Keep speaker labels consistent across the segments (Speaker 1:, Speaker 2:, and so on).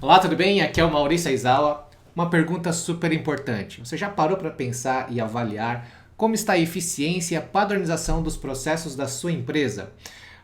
Speaker 1: Olá, tudo bem? Aqui é o Maurício Aizawa. Uma pergunta super importante. Você já parou para pensar e avaliar como está a eficiência e a padronização dos processos da sua empresa?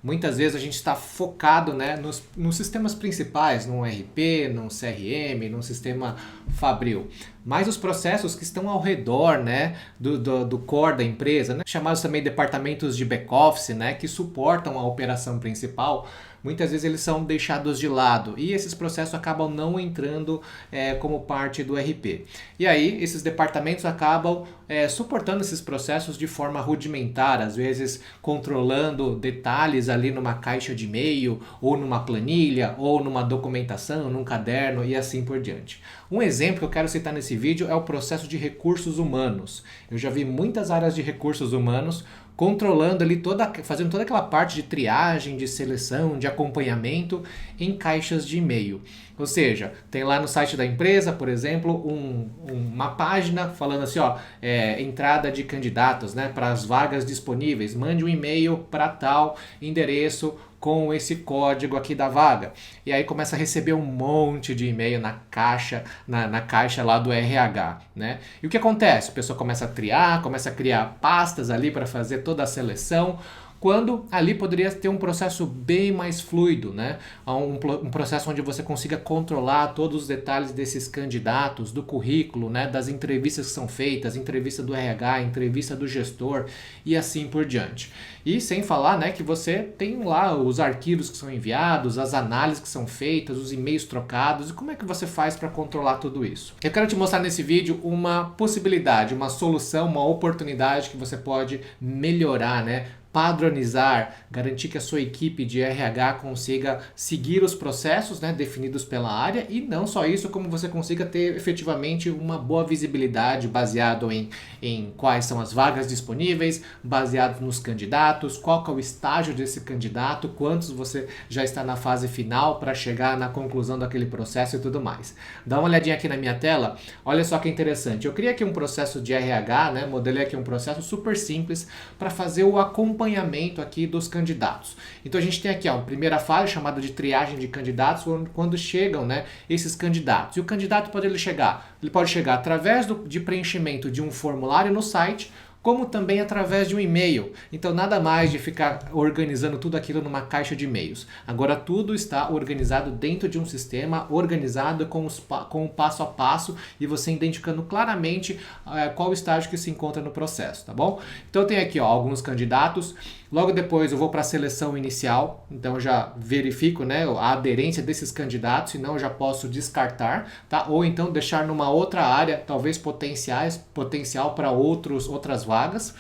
Speaker 1: Muitas vezes a gente está focado, né, nos sistemas principais, num RP, num CRM, num sistema Fabril. Mas os processos que estão ao redor, né, do core da empresa, né, chamados também departamentos de back-office, né, que suportam a operação principal, muitas vezes eles são deixados de lado e esses processos acabam não entrando como parte do RP. E aí esses departamentos acabam suportando esses processos de forma rudimentar, às vezes controlando detalhes ali numa caixa de e-mail, ou numa planilha, ou numa documentação, num caderno e assim por diante. Um exemplo que eu quero citar nesse vídeo é o processo de recursos humanos. Eu já vi muitas áreas de recursos humanos controlando ali fazendo toda aquela parte de triagem, de seleção, de acompanhamento em caixas de e-mail. Ou seja, tem lá no site da empresa, por exemplo, uma página falando assim, ó, entrada de candidatos, né, para as vagas disponíveis. Mande um e-mail para tal endereço com esse código aqui da vaga. E aí começa a receber um monte de e-mail na caixa, na caixa lá do RH, né? E o que acontece? A pessoa começa a triar, começa a criar pastas ali para fazer toda a seleção, quando ali poderia ter um processo bem mais fluido, né? Um processo onde você consiga controlar todos os detalhes desses candidatos, do currículo, né? Das entrevistas que são feitas, entrevista do RH, entrevista do gestor e assim por diante. E sem falar, né, que você tem lá os arquivos que são enviados, as análises que são feitas, os e-mails trocados, e como é que você faz para controlar tudo isso? Eu quero te mostrar nesse vídeo uma possibilidade, uma solução, uma oportunidade que você pode melhorar, né? Padronizar, garantir que a sua equipe de RH consiga seguir os processos, né, definidos pela área, e não só isso, como você consiga ter efetivamente uma boa visibilidade baseado em quais são as vagas disponíveis, baseado nos candidatos, qual que é o estágio desse candidato, quantos você já está na fase final para chegar na conclusão daquele processo e tudo mais. Dá uma olhadinha aqui na minha tela, olha só que interessante. Eu criei aqui um processo de RH, né, modelei aqui um processo super simples para fazer o acompanhamento aqui dos candidatos. Então a gente tem aqui a primeira fase chamada de triagem de candidatos, quando chegam, né, esses candidatos. E o candidato pode chegar através de preenchimento de um formulário no site, como também através de um e-mail. Então nada mais de ficar organizando tudo aquilo numa caixa de e-mails. Agora tudo está organizado dentro de um sistema, organizado com o passo a passo e você identificando claramente qual estágio que se encontra no processo, tá bom? Então eu tenho aqui, ó, alguns candidatos. Logo depois eu vou para a seleção inicial, então eu já verifico, né, a aderência desses candidatos, senão eu já posso descartar, tá? Ou então deixar numa outra área, talvez potencial para outras vagas.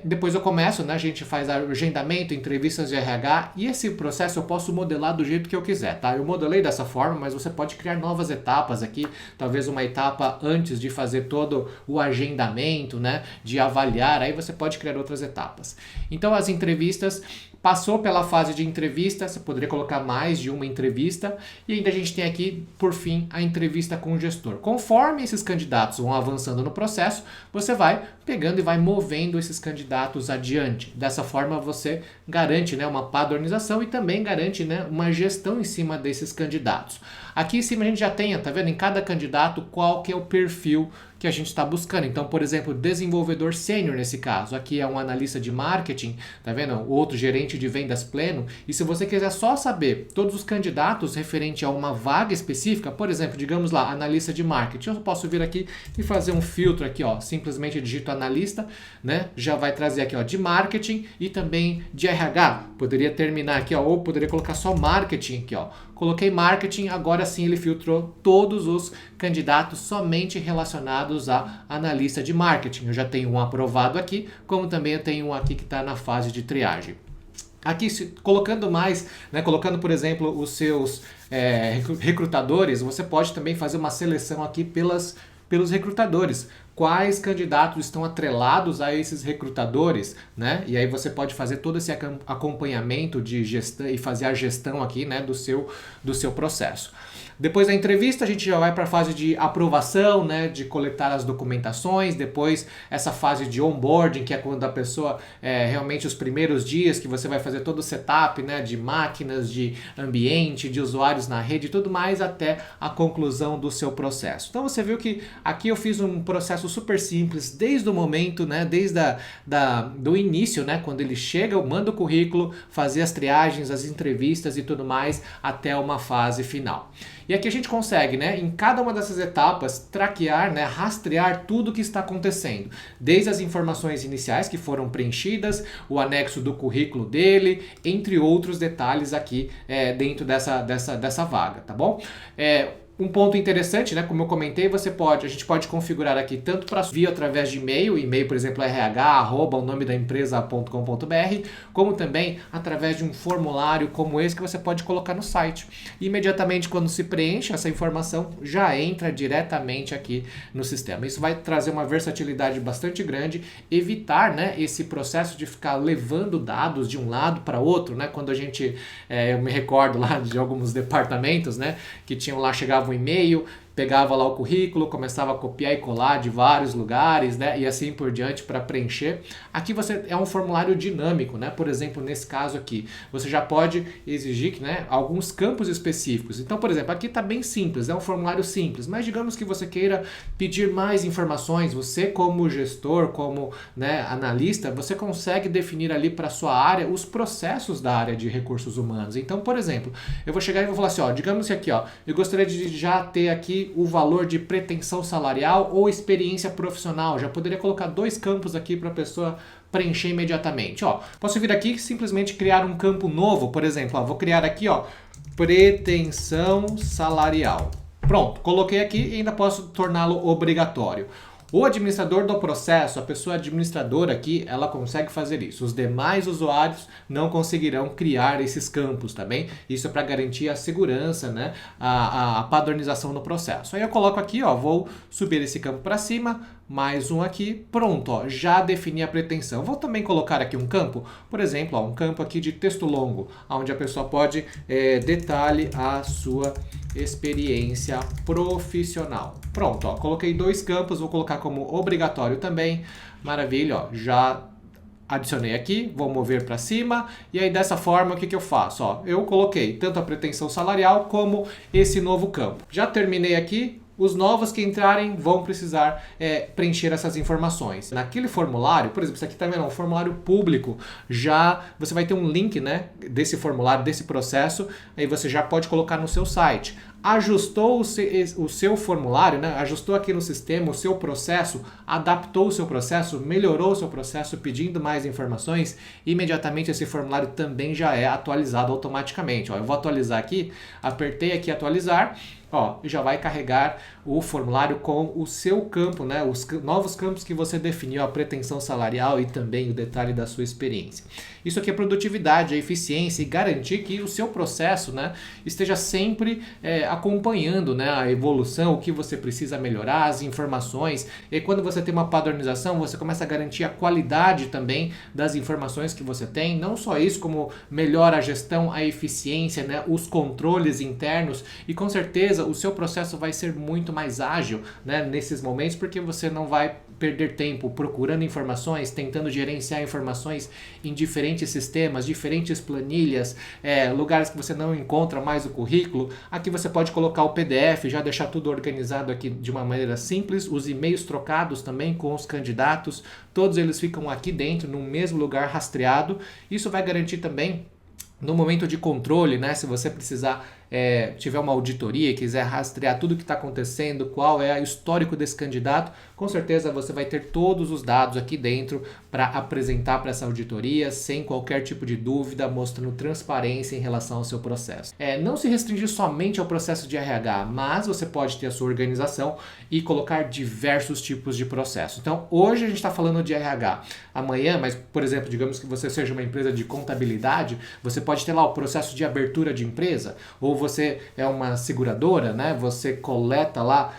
Speaker 1: Depois eu começo, né, a gente faz agendamento, entrevistas de RH, e esse processo eu posso modelar do jeito que eu quiser, tá? Eu modelei dessa forma, mas você pode criar novas etapas aqui, talvez uma etapa antes de fazer todo o agendamento, né, de avaliar, aí você pode criar outras etapas. Então as entrevistas, passou pela fase de entrevista, você poderia colocar mais de uma entrevista, e ainda a gente tem aqui, por fim, a entrevista com o gestor. Conforme esses candidatos vão avançando no processo, você vai pegando e vai movendo esses candidatos adiante. Dessa forma você garante, né, uma padronização e também garante, né, uma gestão em cima desses candidatos. Aqui em cima a gente já tem, tá vendo, em cada candidato qual que é o perfil que a gente está buscando. Então, por exemplo, desenvolvedor sênior nesse caso. Aqui é um analista de marketing, tá vendo? Outro gerente de vendas pleno. E se você quiser só saber todos os candidatos referente a uma vaga específica, por exemplo, digamos lá, analista de marketing, eu posso vir aqui e fazer um filtro aqui, ó, simplesmente digito analista, né? Já vai trazer aqui, ó, de marketing e também de RH. Poderia terminar aqui, ó, ou poderia colocar só marketing aqui, ó. Coloquei marketing, agora sim ele filtrou todos os candidatos somente relacionados a analista de marketing. Eu já tenho um aprovado aqui, como também eu tenho um aqui que está na fase de triagem. Aqui, colocando mais, né, colocando, por exemplo, os seus recrutadores, você pode também fazer uma seleção aqui pelos recrutadores. Quais candidatos estão atrelados a esses recrutadores, né? E aí você pode fazer todo esse acompanhamento de gestão e fazer a gestão aqui, né, do seu processo. Depois da entrevista, a gente já vai para a fase de aprovação, né, de coletar as documentações, depois essa fase de onboarding, que é quando a pessoa, realmente os primeiros dias que você vai fazer todo o setup, né, de máquinas, de ambiente, de usuários na rede e tudo mais, até a conclusão do seu processo. Então você viu que aqui eu fiz um processo super simples, desde o momento, né, desde do início, né, quando ele chega, eu mando o currículo, fazer as triagens, as entrevistas e tudo mais, até uma fase final. E aqui a gente consegue, né, em cada uma dessas etapas, traquear, né, rastrear tudo o que está acontecendo. Desde as informações iniciais que foram preenchidas, o anexo do currículo dele, entre outros detalhes aqui dentro dessa vaga, tá bom? Um ponto interessante, né, como eu comentei, a gente pode configurar aqui tanto para via através de e-mail, por exemplo, rh@onomedaempresa.com.br, como também através de um formulário como esse que você pode colocar no site. E imediatamente quando se preenche essa informação, já entra diretamente aqui no sistema. Isso vai trazer uma versatilidade bastante grande, evitar, né, esse processo de ficar levando dados de um lado para outro, né, quando a gente, eu me recordo lá de alguns departamentos, né, que tinham lá, chegava um e-mail, pegava lá o currículo, começava a copiar e colar de vários lugares, né, e assim por diante para preencher. Aqui é um formulário dinâmico, né? Por exemplo, nesse caso aqui, você já pode exigir, né, alguns campos específicos. Então, por exemplo, aqui está bem simples, é um formulário simples, mas digamos que você queira pedir mais informações, você como gestor, como, né, analista, você consegue definir ali para sua área os processos da área de recursos humanos. Então, por exemplo, eu vou chegar e vou falar assim, ó, digamos que aqui, ó, eu gostaria de já ter aqui o valor de pretensão salarial ou experiência profissional. Já poderia colocar 2 campos aqui para a pessoa preencher imediatamente. Ó, posso vir aqui e simplesmente criar um campo novo, por exemplo, ó, vou criar aqui, ó, pretensão salarial. Pronto, coloquei aqui e ainda posso torná-lo obrigatório. O administrador do processo, a pessoa administradora aqui, ela consegue fazer isso. Os demais usuários não conseguirão criar esses campos, tá bem? Isso é para garantir a segurança, né? A padronização no processo. Aí eu coloco aqui, ó, vou subir esse campo para cima, mais um aqui, pronto, ó, já defini a pretensão. Vou também colocar aqui um campo, por exemplo, ó, um campo aqui de texto longo, onde a pessoa pode detalhe a sua experiência profissional. Pronto, ó, coloquei 2 campos, vou colocar como obrigatório também. Maravilha, ó, já adicionei aqui, vou mover para cima e aí dessa forma o que eu faço? Ó, eu coloquei tanto a pretensão salarial como esse novo campo. Já terminei aqui. Os novos que entrarem vão precisar preencher essas informações. Naquele formulário, por exemplo, isso aqui também é um formulário público, já você vai ter um link, né, desse formulário, desse processo, aí você já pode colocar no seu site. Ajustou o seu formulário, né? Ajustou aqui no sistema o seu processo, adaptou o seu processo, melhorou o seu processo, pedindo mais informações, imediatamente esse formulário também já é atualizado automaticamente. Ó, eu vou atualizar aqui, apertei aqui atualizar, ó, já vai carregar o formulário com o seu campo, né? Os novos campos que você definiu, a pretensão salarial e também o detalhe da sua experiência. Isso aqui é produtividade, é eficiência e garantir que o seu processo, né, esteja sempre acompanhando, né, a evolução, o que você precisa melhorar, as informações. E quando você tem uma padronização, você começa a garantir a qualidade também das informações que você tem. Não só isso, como melhora a gestão, a eficiência, né, os controles internos e com certeza o seu processo vai ser muito mais ágil, né, nesses momentos, porque você não vai perder tempo procurando informações, tentando gerenciar informações em diferentes sistemas, diferentes planilhas, lugares que você não encontra mais o currículo. Aqui você pode colocar o PDF, já deixar tudo organizado aqui de uma maneira simples, os e-mails trocados também com os candidatos, todos eles ficam aqui dentro, no mesmo lugar rastreado. Isso vai garantir também no momento de controle, né, se você precisar tiver uma auditoria e quiser rastrear tudo o que está acontecendo, qual é o histórico desse candidato, com certeza você vai ter todos os dados aqui dentro para apresentar para essa auditoria sem qualquer tipo de dúvida, mostrando transparência em relação ao seu processo. Não se restringir somente ao processo de RH, mas você pode ter a sua organização e colocar diversos tipos de processo. Então, hoje a gente está falando de RH. Amanhã, mas, por exemplo, digamos que você seja uma empresa de contabilidade, você pode ter lá o processo de abertura de empresa, ou você é uma seguradora, né? Você coleta lá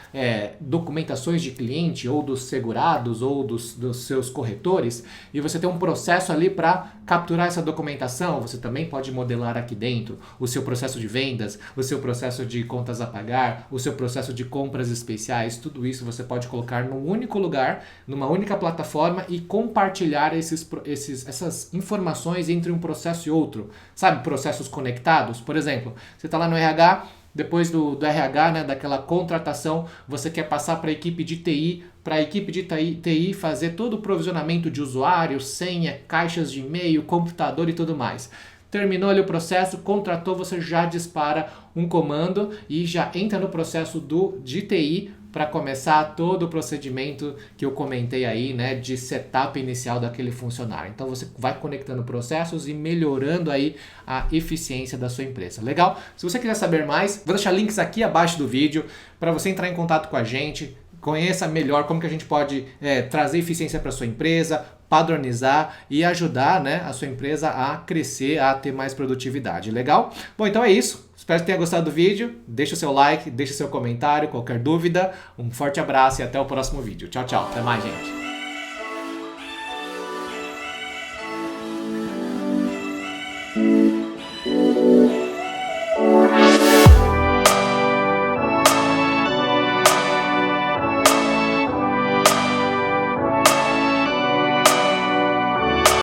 Speaker 1: documentações de cliente ou dos segurados ou dos seus corretores e você tem um processo ali para capturar essa documentação. Você também pode modelar aqui dentro o seu processo de vendas, o seu processo de contas a pagar, o seu processo de compras especiais, tudo isso você pode colocar num único lugar, numa única plataforma e compartilhar essas informações entre um processo e outro. Sabe, processos conectados? Por exemplo, você está lá no RH, depois do RH, né, daquela contratação, você quer passar para a equipe de TI, para a equipe de TI fazer todo o provisionamento de usuário, senha, caixas de e-mail, computador e tudo mais. Terminou ali o processo, contratou, você já dispara um comando e já entra no processo de TI para começar todo o procedimento que eu comentei aí, né, de setup inicial daquele funcionário. Então você vai conectando processos e melhorando aí a eficiência da sua empresa. Legal? Se você quiser saber mais, vou deixar links aqui abaixo do vídeo para você entrar em contato com a gente, conheça melhor como que a gente pode trazer eficiência para sua empresa, padronizar e ajudar, né, a sua empresa a crescer, a ter mais produtividade. Legal? Bom, então é isso. Espero que tenha gostado do vídeo. Deixa o seu like, deixa o seu comentário, qualquer dúvida. Um forte abraço e até o próximo vídeo. Tchau, tchau. Até mais, gente.